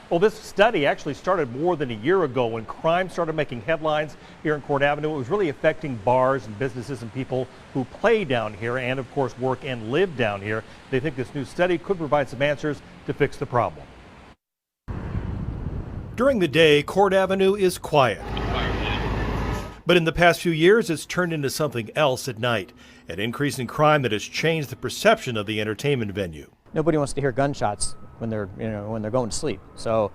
Well, this study actually started more than a year ago when crime started making headlines here in Court Avenue. It was really affecting bars and businesses and people who play down here and, of course, work and live down here. They think this new study could provide some answers to fix the problem. During the day, Court Avenue is quiet. But in the past few years, it's turned into something else at night, an increase in crime that has changed the perception of the entertainment venue. Nobody wants to hear gunshots when they're going to sleep. So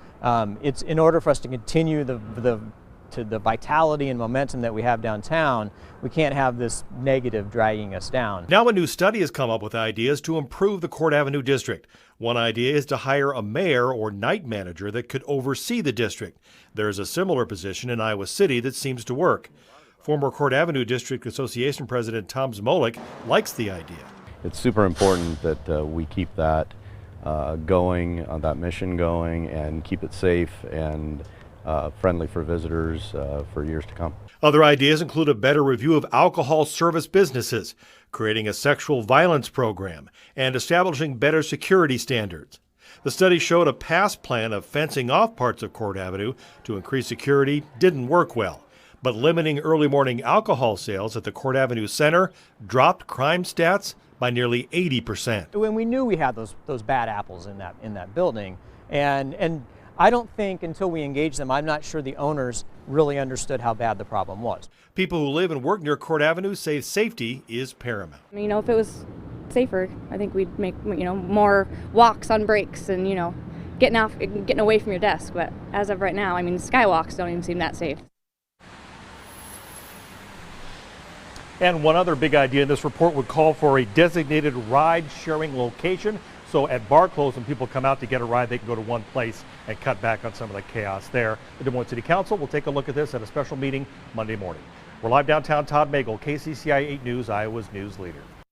it's in order for us to continue the vitality and momentum that we have downtown, we can't have this negative dragging us down. Now a new study has come up with ideas to improve the Court Avenue district. One idea is to hire a mayor or night manager that could oversee the district. There's a similar position in Iowa City that seems to work. Former Court Avenue District Association President Tom Zmolik likes the idea. It's super important that we keep that going, that mission going, and keep it safe and friendly for visitors for years to come. Other ideas include a better review of alcohol service businesses, creating a sexual violence program, and establishing better security standards. The study showed a past plan of fencing off parts of Court Avenue to increase security didn't work well, but limiting early morning alcohol sales at the Court Avenue Center dropped crime stats by nearly 80%. When we knew we had those bad apples in that building, and I don't think until we engaged them, I'm not sure the owners really understood how bad the problem was. People who live and work near Court Avenue say safety is paramount. If it was safer, I think we'd make more walks on breaks and getting away from your desk. But as of right now, skywalks don't even seem that safe. And one other big idea in this report would call for a designated ride-sharing location. So at bar close, when people come out to get a ride, they can go to one place and cut back on some of the chaos there. The Des Moines City Council will take a look at this at a special meeting Monday morning. We're live downtown. Todd Magel, KCCI 8 News, Iowa's news leader.